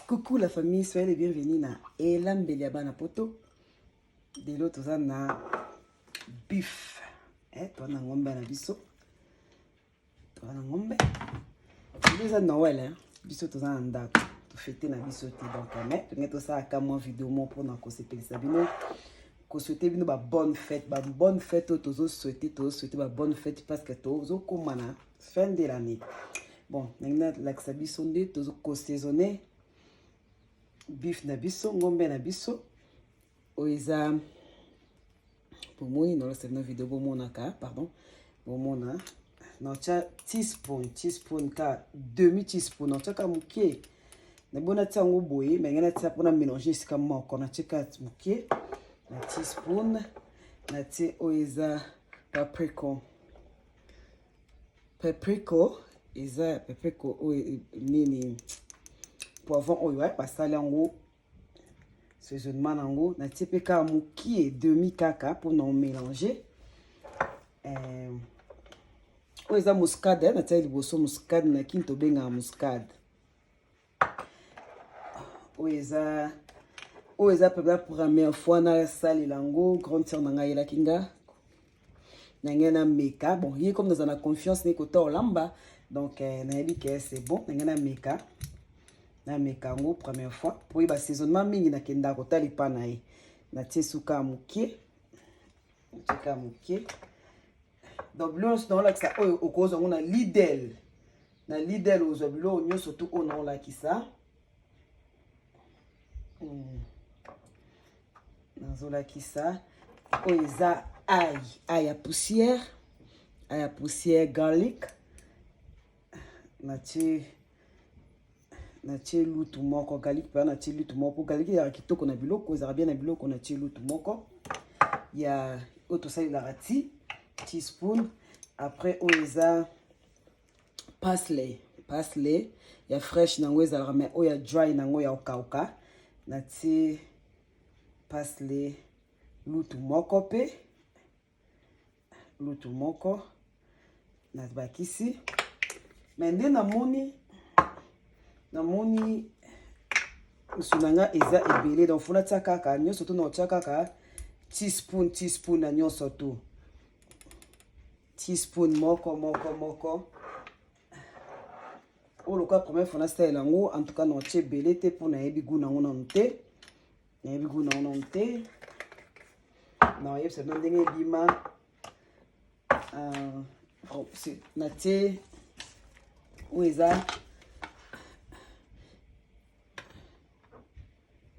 Coucou la famille, soyez les bienvenus na Elam Beliabana Poto. De l'autre, on a beef. Toi, on a ngombe na biso. Toi, on a ngombe. Nous avons Noël, hein. Biso, tu as un date. Tu fêtes na biso. Donc, mais tu as tout ça à moi vidéo pour nous conseiller Sabino. Qu'on souhaite une bonne fête, bonne fête. Tu souhaiter bonne fête parce que tu as comme fin de l'année. Bon, maintenant la Sabiso ndé, tu as saisonné. Beef na biso, ngombe na biso. Oiza pour moi dans la vidéo bomonaka, pardon. Bomona. Na cha teaspoon ka demi teaspoon na cha ka mukie. Na bona tia ngo boye, mais ngana tia pona mélanger sika moko na cheka mukie. Na teaspoon na tia oiza paprika. Iza paprika o nini poivron oyo basali yango saisonnement nango na tipe ka mukie demi kaka pour non mélanger oyo muscade na tia liboso muscade na kinto benga muscade oyo eza première fois na sali lango grande sœur na ngai la kinga na ngena meka bon yi comme nous en a confiance ni kota olamba donc na yebi que c'est bon na ngena meka na mekango première fois pour y assaisonnement mingi na kenda kotali pa na ye na tie suka mukie donc blanche dans la ça au cause on a lidl aux oblo on surtout on a la qui ça dans la qui ça oiza ail à poussière garlic na tie lutu moko garlic pa na tie lutu moko garlic ya kitoko na biloko ezara bien na biloko na tie lutu moko ya auto sali la rati teaspoon après oiza parsley ya fresh nango ezara mais oya dry nango ya okauka na tie parsley lutu moko pe lutu moko na bakisi mais nde namoni sunanga eza ebele donc funa tia kaka nyonso to na tia kaka teaspoon na nyonso to teaspoon moko o loka première fois na style yango en tout cas na tia ebele te pour na yebi goût nango na nte na yebi c'est ndenge ebima na tie oiza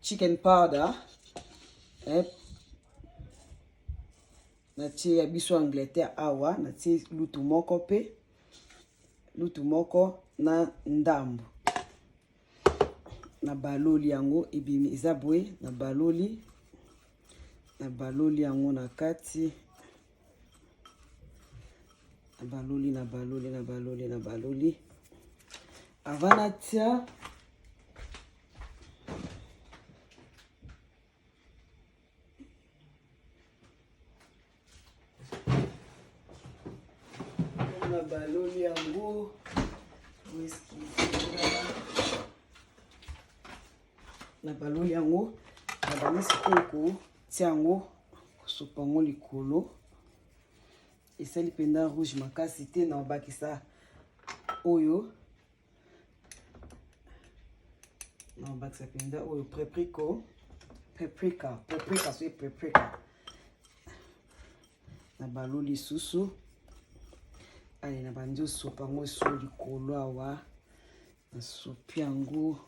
chicken powder na tie ya biso Angleterre awa na tie lutu moko na ndambu na baloli yango ebimi eza boye na baloli yango na kati na baloli avant na tia na baloli yango na banisi koko tia yango kosopa yango likolo esali penda rouge makasi te na obakisa oyo na obakisa penda oyo paprika na baloli susu ale na bandi osopa yango so likolo awa na sopi yango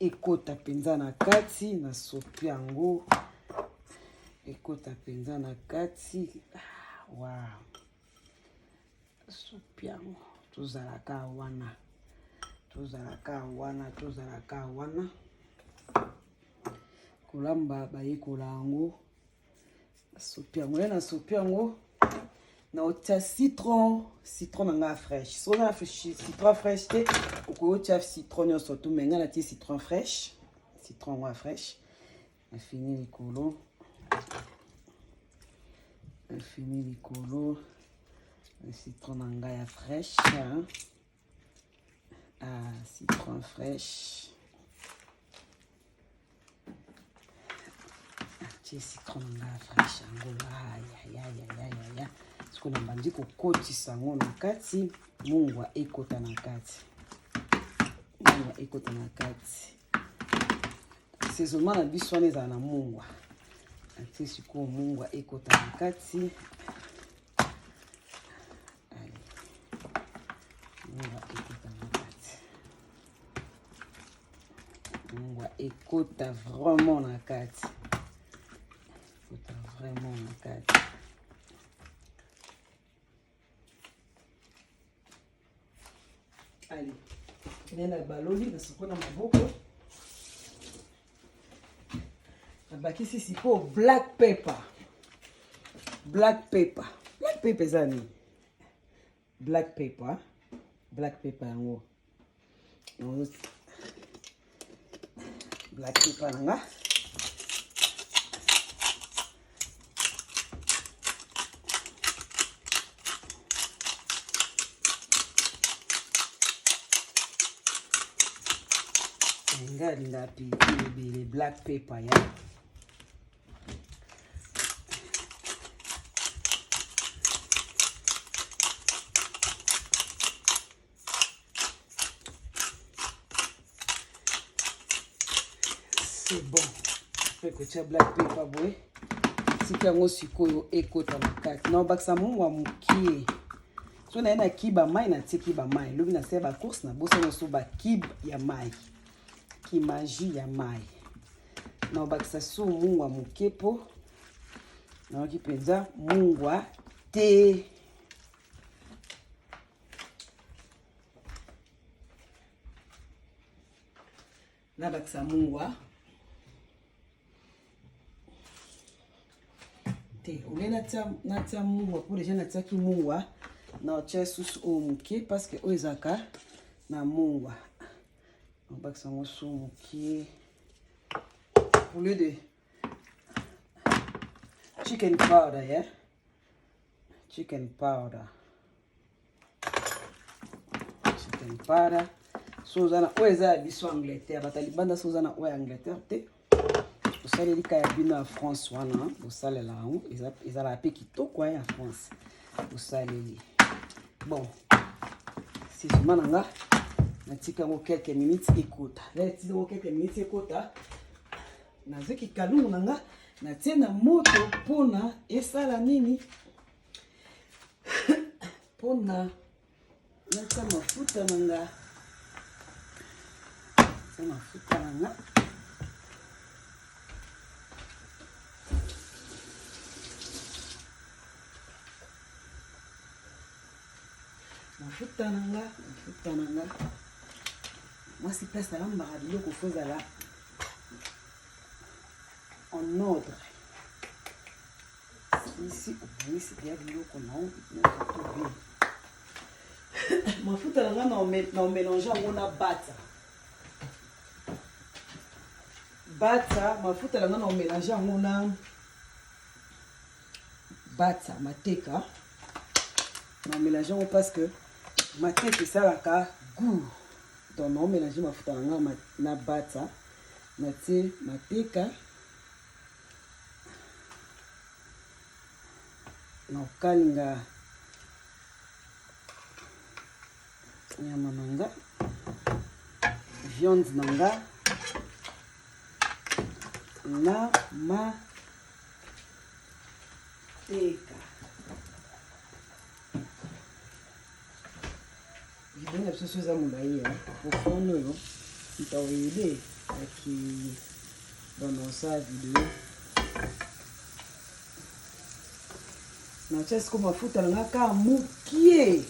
ekota penza na kati na sopi yango ekota penza na kati wow sopi yango tozalaka wana kolamba bayekola yango sopi yango na otia citron na nga fresh so na citron fresh te okoyotia citron nyonso tu mais nga na tie citron nga fresh na fini likolo le citron na nga ya fresh citron fraîche. Tie citron nga fraîche yango. Aya. Siko na bandi kokotisa yango na kati, mungwa ekota na kati. Saisonnement na biso wana ezala na mungwa. Atie sikoyo mungwa ekota na kati. Mungwa ekota vraiment na kati. Allez, nena baloli na soko na maboko. Nabakisi siko black pepper. Black pepper zani. Black pepper yango. Black pepper nanga. Nga pilipili black pepper ya. C'est bon. Fait que tu black pepper boy. Si tu as un sikoyo ekota na kati. Na baksa mungwa mukie. So na kiba mai na kiba mai. Lobi na seba course na bosa no so ba kib ya mai. Magie ya mai. Na bakisa so mungwa mukepo. Na kipenza mungwa te. Na bakisa mungwa te. Ole na tia mungwa pour déjà na tia ki mungwa na tia susu o muke parce que o ezaka na mungwa. On va que ça me soit qui au lieu de chicken powder, yeah? Chicken powder. Sozana oeza biso Angleterre, batalibanda sozana oya Angleterre te. Osale lika ya bino ya France wana, osale la on, ezala pe kitoko ya France. Osale li. Bon. Si je mananga natika ngo quelques minutes ekota. Là natika ngo quelques minutes ekota. Nazeki kalungu nanga natie na moto pona esala nini? Pona naka mafuta nanga. Sama mafuta nanga. Mafuta nanga. Moi, si place là, je vais faire là en ordre. Ici, c'est bien qu'on a. Mafuta nanga na mélanger on a bata. Mafuta nanga na mélanger on a bata mateka. Na mélanger parce que mateka c'est ça la goût. Donc on mélange mafuta nanga na bata na tie mateka na kalinga nyama nanga viande nanga na mateka. Bien la chose à mon aïe, au fond, non, il t'a aidé qui dans sa vidéo. Na chesse comme mafuta nanga mukie.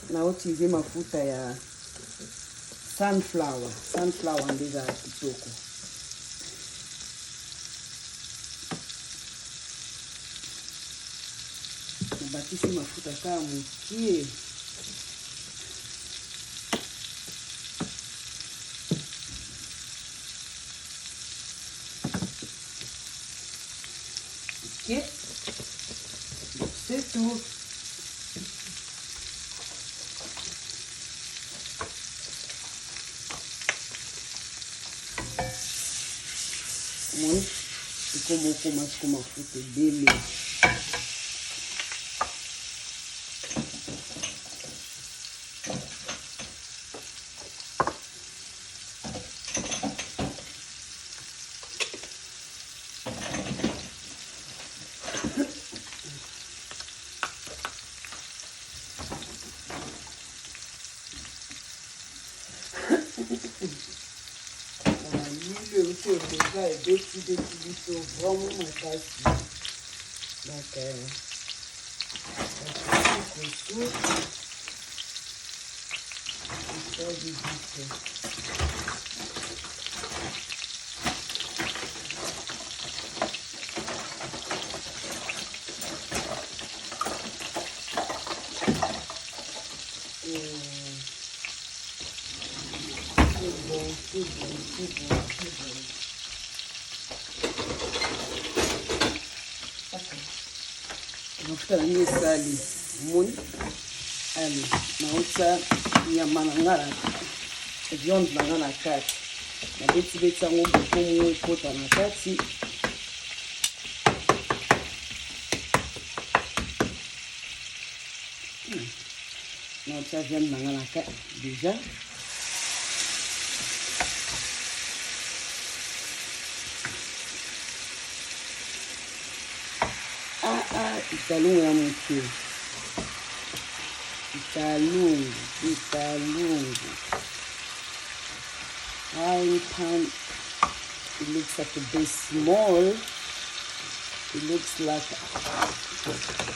Na utiliser mafuta ya sunflower ndiza kitoko. Nabatisi mafuta kama mukie. Ok, c'est tout. Moi, c'est comme on commence comme un fruit bébé. Déjà et des petits bisous vraiment facile. Donc, c'est bon. Mafuta na ngai esali moni ale naotya nyama na nga na viande na nga na kati nabetibeti yango bokomo ekota na kati naotya viande na nga na kati déjà italungu ya moke italungu frying pan. It looks like a bit small. It looks like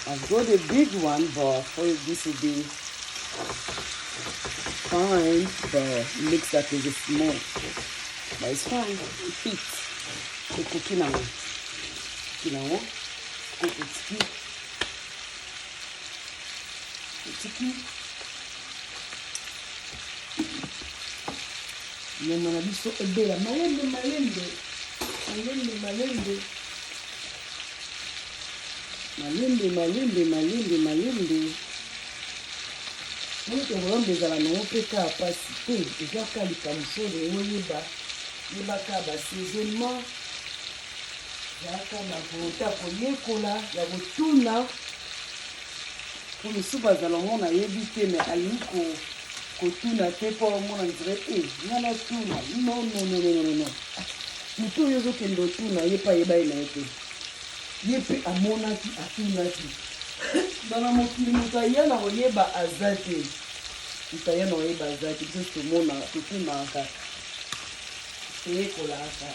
I've got a big one, but for this will be fine. But it looks like it's small, but it's fine. It fits. The cooking now, Tiki. Nyama na biso ebela malembe. Niko ngombe ezala nango mpe kaka pasi te ezaka likambo oyeba basaisonnement ezalaka na volonté ya koyekola ya kotuna po misu bazala ngo nayebi te me alingi kotuna te mpo omona ndire nga natuna non motu oyo ozokende otuna ye mpe ayeba ye na ye te ye mpe amonaki atunaki dana mokili moto aya na koyeba aza te biso totunaka kaka toyekolaka kaka.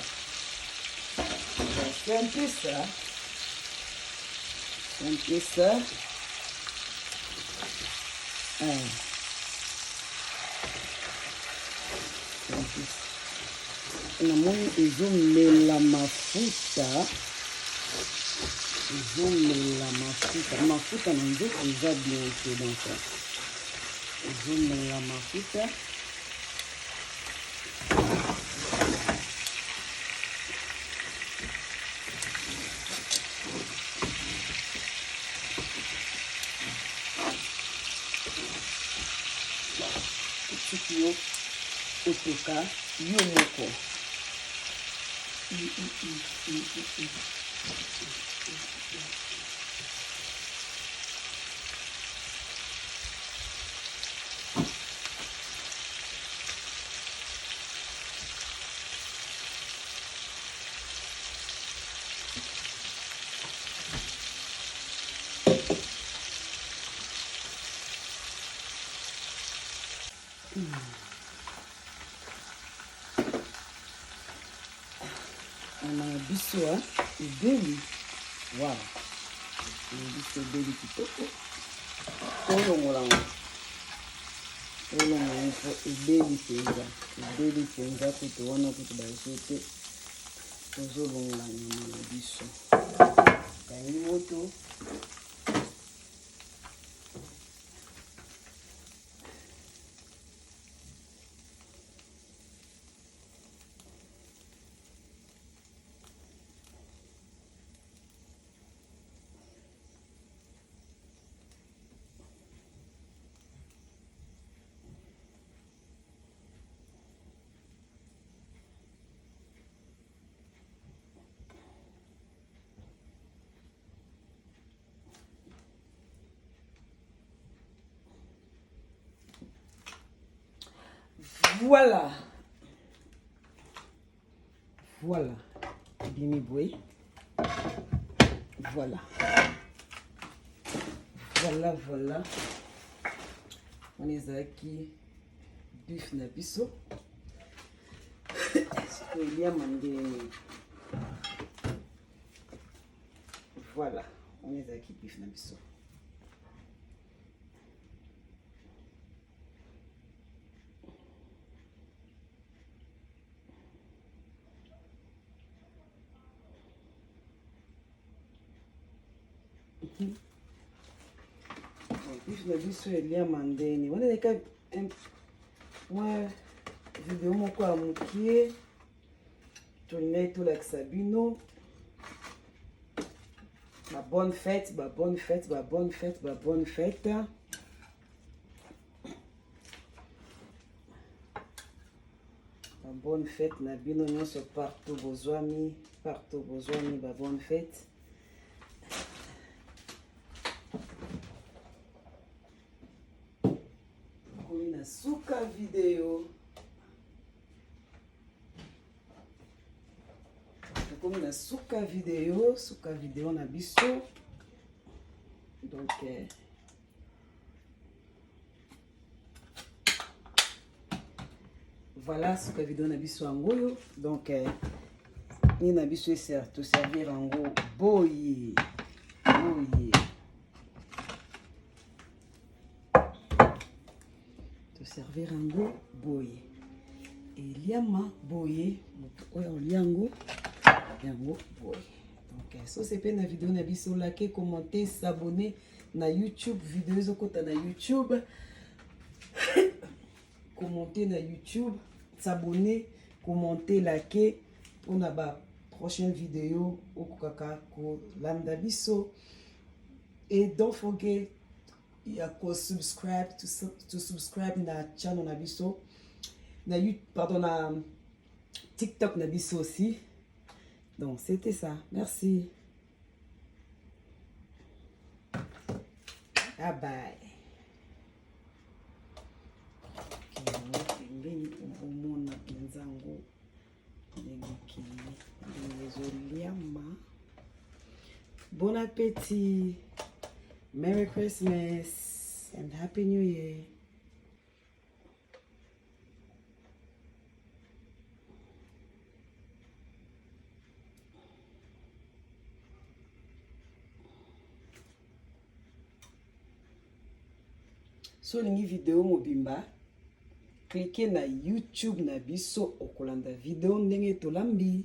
C'est un peu ça. Namoni ezomela mafuta na nzoto eza bien te donc ezomela mafuta soki yo otoka yo moko na biso ebeli voilà biso ebeli kitoko tolongola mpo ebeli mpenza kutu wana kutu bazo te tozolongola nyama na biso kangi moto Voilà. Voilà. Bimi boy. Voilà. Voilà. On est aquí. Bif na biso. Il y a mandé. Voilà. On est aquí. Bif na biso. Bif na biso elia mandeni. On est ka moi vidéo moko ya mokie. Tourner tout like Sabino. Bonne fête. Bonne fête na bino nyonso partout bozwami, bonne fête. Komi na suka video. Komi na suka video na biso. Donc voilà suka video na biso angoyo. Donc ni na biso essayer to servir ango boye. To servir ango boye. Eliama boye, oyo liango yango boye. Donc so c'est pas na vidéo na biso like, commenter, s'abonner na YouTube, vidéo ezokota na YouTube. Commenter na YouTube, s'abonner, commenter, liker pour na ba prochaine vidéo okokaka ko landa biso. Et don't forget to subscribe na channel na biso. Na TikTok na biso aussi. Donc c'était ça. Merci. Bye bye. Bon appétit. Merry Christmas and Happy New Year. So lingi video mobimba, cliquez na YouTube na biso okolanda video ndenge tolambi.